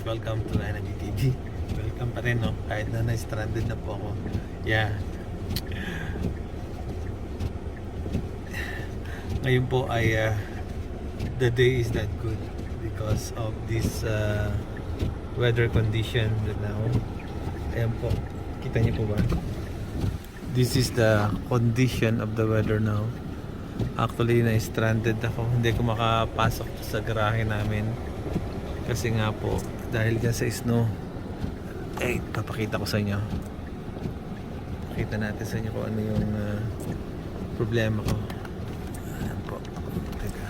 welcome to NME TV. Welcome pa rin, no? Kahit na na-stranded na po ako. Yeah. Ngayon po ay the day is not good because of this weather condition right now. Ayan po. Kita niyo po ba? This is the condition of the weather now. Actually, na-stranded ako. Hindi ko makapasok sa garahe namin. Kasi nga po, dahil dyan sa snow. Eh, papakita ko sa inyo. Pakita natin sa inyo kung ano yung problema ko. Ayan po. Teka.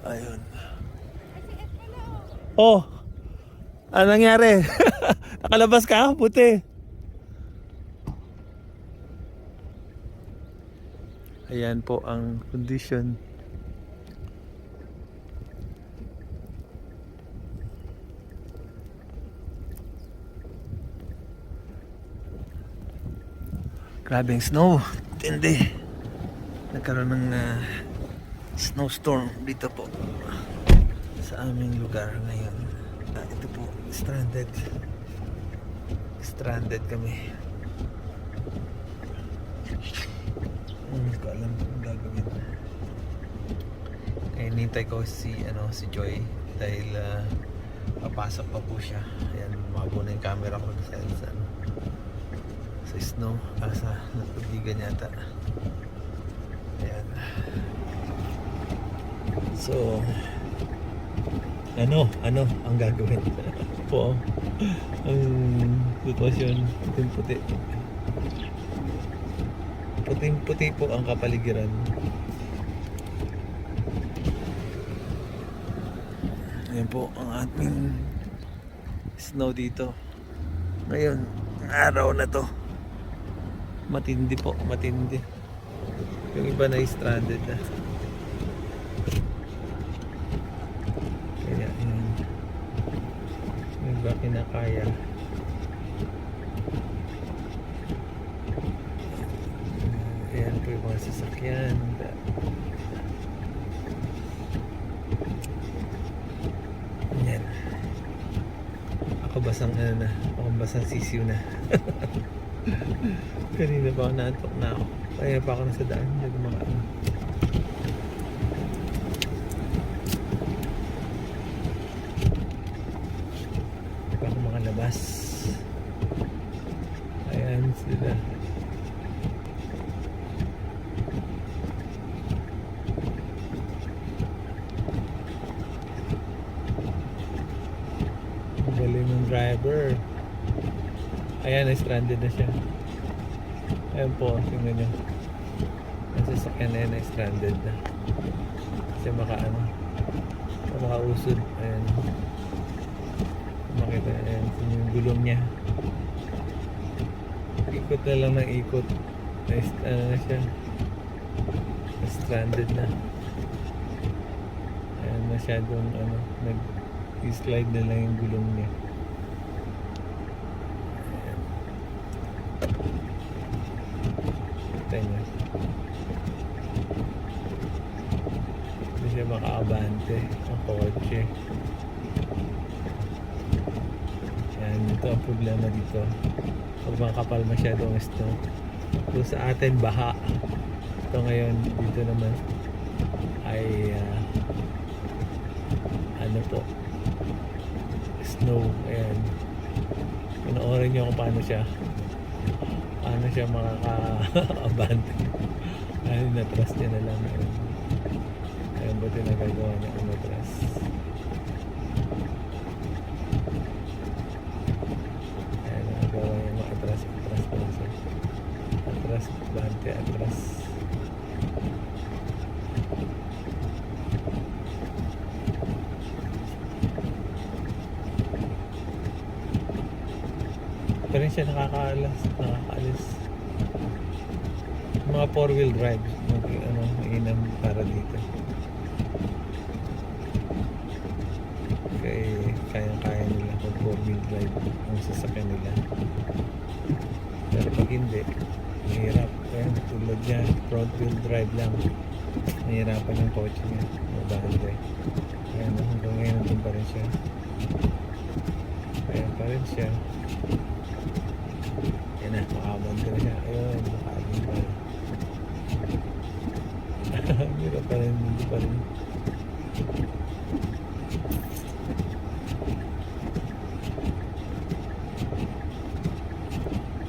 Ayun. Oh! Ano nangyari? Nakalabas ka? Buti. Ayan po ang condition. Grabing snow. Tindi. Nagkaroon ng snowstorm dito po sa aming lugar ngayon. Ito po, stranded kami. Hindi ko alam kung gagawin. Kaya nintay ko si Joy dahil papasok pa po siya. Ayan, mabo na yung camera ko sa snow, sa natubigan yata. Ayan. So ano ang gagawin po ang sitwasyon. Puting-puti po ang kapaligiran. Ayan po ang ating snow dito ngayon, araw na to. Matindi po, matindi. Yung iba na stranded na. Kaya yun, yung iba kinakaya. Ayan po yung mga sasakyan. Ayan. Ako basang sisiw na. Kanina pa ako naantok na ako. Kaya pa ako nasa daan. Hindi ko makaano. Hindi pa ako makalabas. Ayan sila. Ang galing ng driver. Ayan, stranded na siya. Ayan po, tingnan nyo. Ang sasakyan na yan, stranded na. Kasi makausod. Ayan. Makita, ayan, yung gulong niya. Ikot na lang ng ikot. Na siya. Stranded na. Ayan, masyadong nag-slide na lang yung gulong niya. Niya. Hindi siya makaabante ang kotse. Yan, ito ang problema dito. Pag makapal masyadong snow. So sa atin baha. Ito ngayon dito naman ay snow. Ayan, panoorin nyo kung paano siya makaka-abante. Ayun, natras niya na lang. Ayun, buti na gagawa niya ang natras. Ayun, nagawa niya ma-atras pa lang siya. Atras. Pa rin siya nakakaalis. Mga 4-wheel drive mainam para dito. Kaya nila kung 4-wheel drive ang sasakyan nila. Pero pag hindi, Mahirap. Ayan, tulad niya, front wheel drive lang. Nahirapan yung kotse niya. Mabahanda. Ayan, hanggang ngayon nandun pa rin siya. Ayan pa rin siya. Ayan na, makabanda na siya. Ayun, makabanda. Hirap pa rin, hindi pa rin.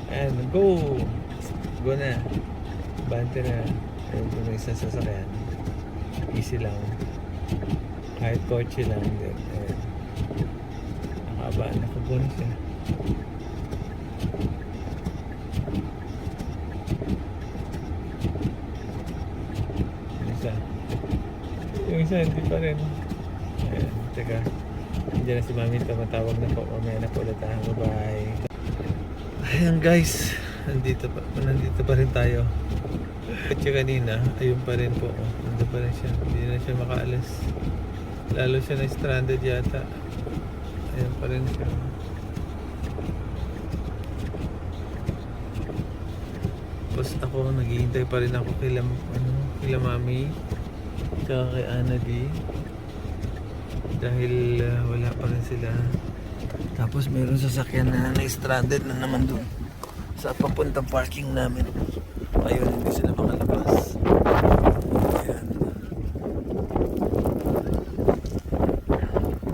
Ayan, go! Go na. Bante na. Ayun kung may isang sasakyan. Easy lang. Kahit kotse lang din. Ayan. Nakaba, nakago na siya. Yung isa hindi pa rin. Ayan, teka. Nandiyan na si Mami, tumatawag na po. Mamaya na po ulit. Bye-bye. Ayan guys, nandito pa rin tayo. Kaya kanina, ayun pa rin po. Nandito pa rin siya. Hindi na siya makaalis. Lalo siya na stranded yata. Ayan pa rin siya. Tapos ako, naghihintay pa rin ako kila Mami. Tsaka kay Anabi. Dahil wala pa rin sila. Tapos meron sasakyan na na-stranded na naman doon sa papuntang parking namin. Ayun, hindi sila makalabas. Ayan.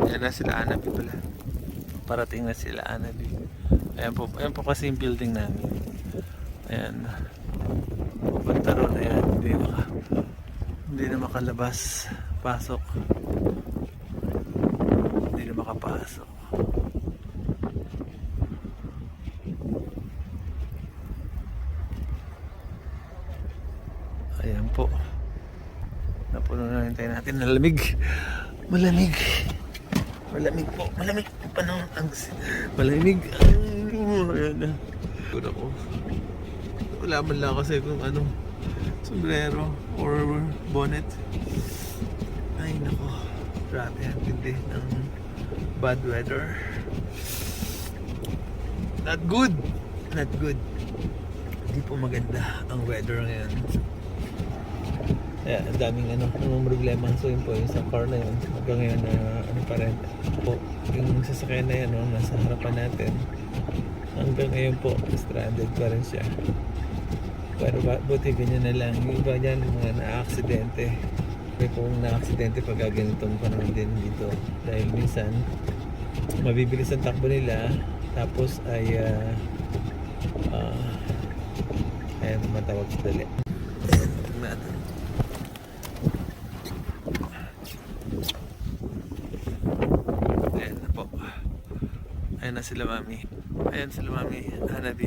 Ayan na sila Anabi pala. Parating na sila Anabi. Ayan po kasi yung building namin. Ayan. Pupunta ron. Ayan. Hindi na makalabas. Pasok. Hindi na makapasok. Ayan po. Napuno na hintay natin. Malamig. Malamig. Malamig po. Malamig. Panahon. Malamig. Ayan na. Wala ko. Wala man lang kasi kung ano. Sombrero or bonnet. Ay nako. Grabe ang tindi ng bad weather. Not good. Not good. Hindi po maganda ang weather ngayon. Kaya ang daming anong problema. So yun po, yung sa car na yun hanggang ngayon na ano pa rin po, yung sasakyan na yan nasa harapan natin hanggang ngayon po stranded pa rin siya. Pero buti ganyan na lang. Yung iba dyan mga na-aksidente. May kung na-aksidente pag ganitong panahon din dito dahil minsan mabibilis ang takbo nila tapos ay ayan, matawag sa dali. Ayan, tingnan natin. Ayan na po. Ayan na sila Mami. Ayan sila Mami Anabi.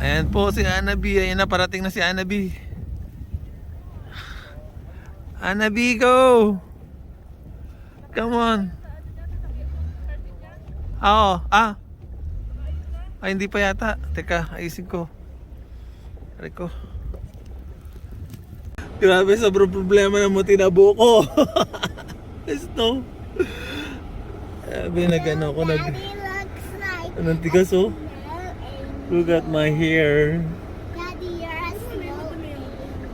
Ayan po si Anabi. Ayan na, parating na si Anabi. Anabi, go! Come on. Oo. Ay, hindi pa yata. Teka, ayusin ko. Aray ko. Grabe, sobrang problema na mo tinabuko. Snow. Grabe, nag-ano ko. Anong tigas, oh? Look at my hair. Daddy, you're a snow.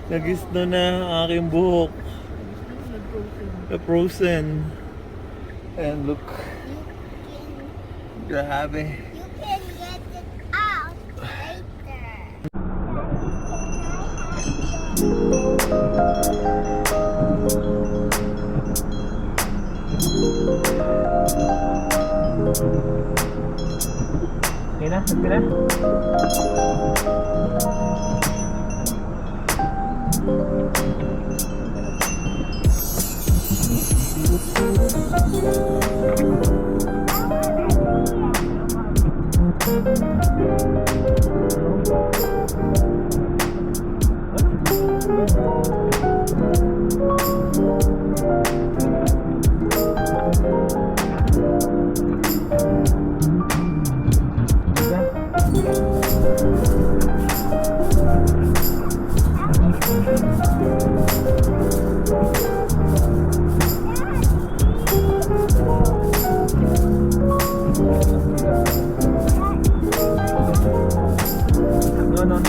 Nag-snow na ang aking buhok. Frozen. And look. Grabe. You can get it out later. Okay na? Sige na? No.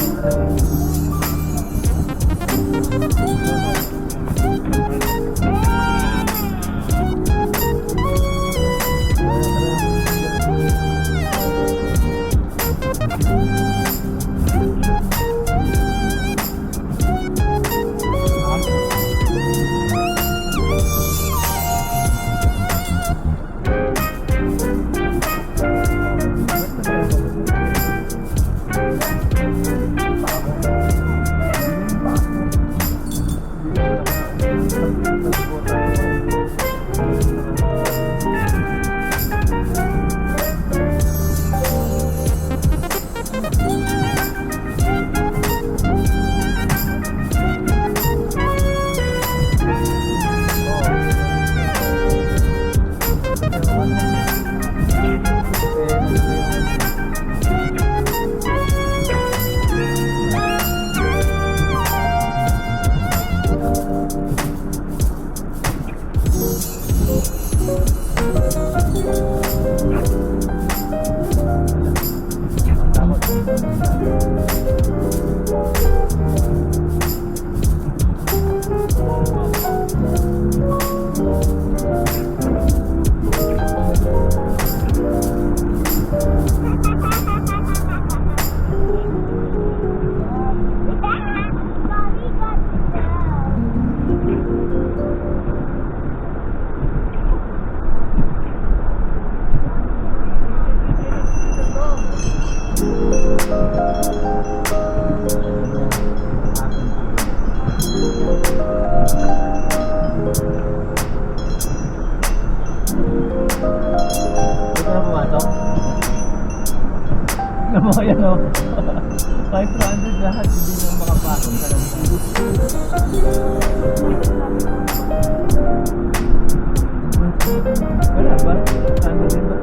Ito na pumasok? Alam mo yan o. 500 lahat, hindi na makapasok sa lang. Wala ba? Ano din ba?